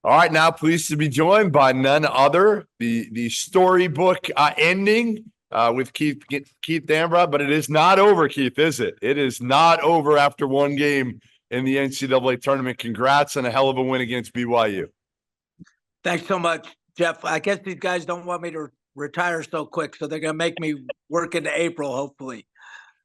All right, now pleased to be joined by none other, the storybook ending with Keith Dambrot, but it is not over, Keith, is it? It is not over after one game in the NCAA tournament. Congrats on a hell of a win against BYU. Thanks so much, Jeff. I guess these guys don't want me to retire so quick, so they're going to make me work into April, hopefully.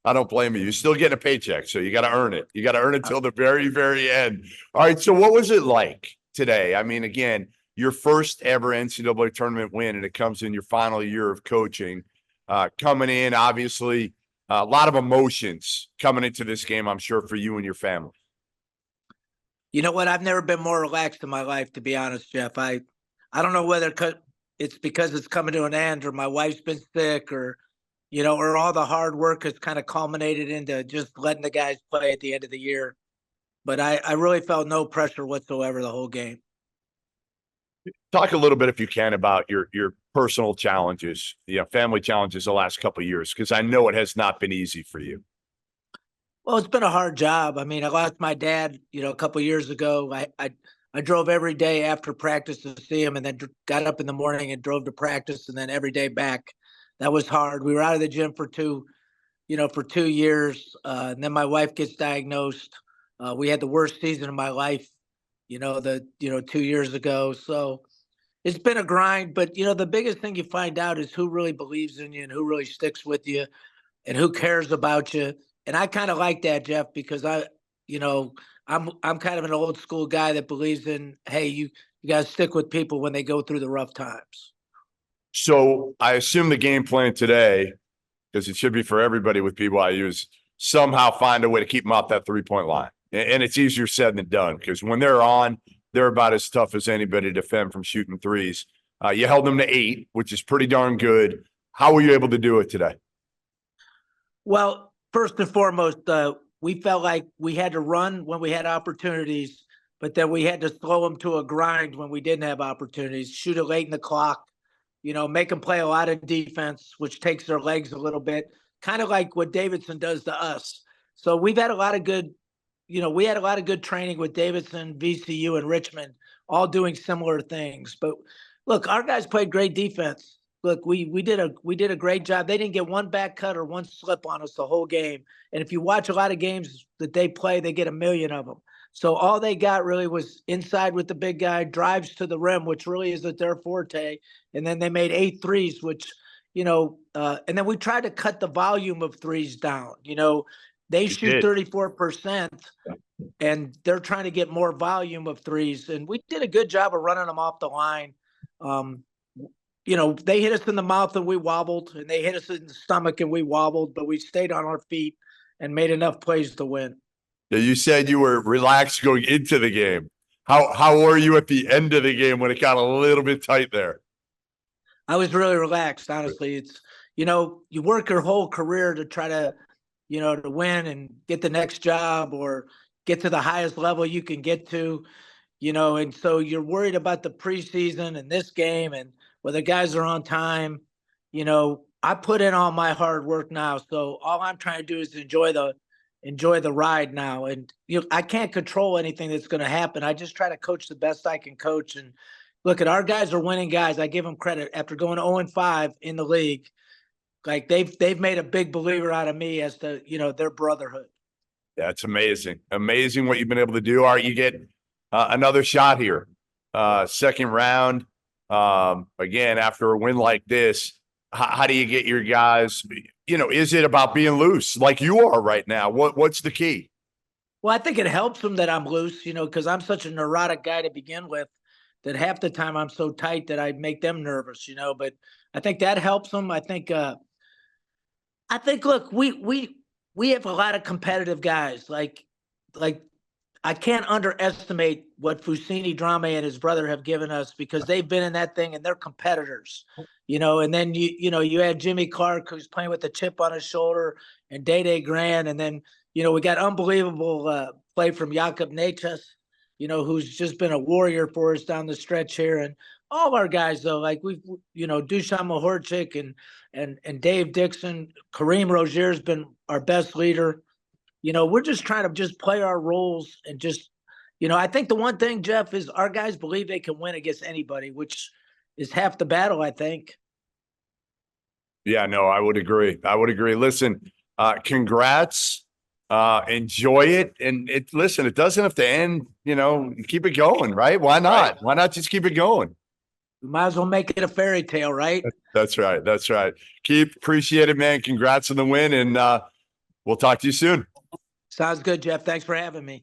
I don't blame you. You're still getting a paycheck, so you got to earn it. You got to earn it till the very, very end. All right, so what was it like today? I mean, again, your first ever NCAA tournament win, and it comes in your final year of coaching. Coming in, obviously, a lot of emotions coming into this game, I'm sure, for you and your family. You know what? I've never been more relaxed in my life, to be honest, Jeff. I don't know whether it's because it's coming to an end or my wife's been sick or all the hard work has kind of culminated into just letting the guys play at the end of the year. But I really felt no pressure whatsoever the whole game. Talk a little bit, if you can, about your personal challenges, family challenges the last couple of years, because I know it has not been easy for you. Well, it's been a hard job. I mean, I lost my dad, a couple of years ago. I drove every day after practice to see him, and then got up in the morning and drove to practice, and then every day back. That was hard. We were out of the gym for 2 years. And then my wife gets diagnosed. We had the worst season of my life, 2 years ago. So it's been a grind, but the biggest thing you find out is who really believes in you and who really sticks with you and who cares about you. And I kind of like that, Jeff, because I'm kind of an old school guy that believes in, hey, you got to stick with people when they go through the rough times. So I assume the game plan today, because it should be for everybody with BYU, is somehow find a way to keep them off that three-point line. And it's easier said than done, because when they're on, they're about as tough as anybody to defend from shooting threes. You held them to 8, which is pretty darn good. How were you able to do it today? Well, first and foremost, we felt like we had to run when we had opportunities, but then we had to slow them to a grind when we didn't have opportunities, shoot it late in the clock, make them play a lot of defense, which takes their legs a little bit, kind of like what Davidson does to us. So we've had a lot of good, we had a lot of good training with Davidson, VCU, and Richmond, all doing similar things. But look, our guys played great defense. Look, we did a great job. They didn't get one back cut or one slip on us the whole game. And if you watch a lot of games that they play, they get a million of them. So all they got really was inside with the big guy, drives to the rim, which really isn't their forte. And then they made 8 threes, which, and then we tried to cut the volume of threes down. They shoot 34%, and they're trying to get more volume of threes. And we did a good job of running them off the line. They hit us in the mouth and we wobbled, and they hit us in the stomach and we wobbled, but we stayed on our feet and made enough plays to win. Yeah, you said you were relaxed going into the game. How were you at the end of the game when it got a little bit tight there? I was really relaxed, honestly. It's, you work your whole career to try to, to win and get the next job or get to the highest level you can get to, and so you're worried about the preseason and this game and whether guys are on time. I put in all my hard work now. So all I'm trying to do is enjoy the ride now. And I can't control anything that's going to happen. I just try to coach the best I can coach. And look, at our guys are winning guys. I give them credit after going 0-5 in the league. Like they've made a big believer out of me as to, their brotherhood. That's amazing. Amazing what you've been able to do. All right, you get another shot here. Second round. Again, after a win like this, how do you get your guys, is it about being loose like you are right now? What's the key? Well, I think it helps them that I'm loose, because I'm such a neurotic guy to begin with that half the time I'm so tight that I make them nervous, but I think that helps them. I think, look, we have a lot of competitive guys. Like I can't underestimate what Fousseyni Drame and his brother have given us, because they've been in that thing and they're competitors, and then you had Jimmy Clark, who's playing with a chip on his shoulder, and Day Grant. And then, we got unbelievable play from Jakob Neches, who's just been a warrior for us down the stretch here. And all our guys, though, like we've, Dusan Mahorchik and Dave Dixon, Kareem Rozier's been our best leader. We're just trying to just play our roles and just I think the one thing, Jeff, is our guys believe they can win against anybody, which is half the battle, I think. Yeah, no, I would agree. Listen, congrats. Enjoy it. And listen, it doesn't have to end, keep it going, right? Why not? Right. Why not just keep it going? We might as well make it a fairy tale, right? That's right. Keith, appreciate it, man. Congrats on the win. And we'll talk to you soon. Sounds good, Jeff. Thanks for having me.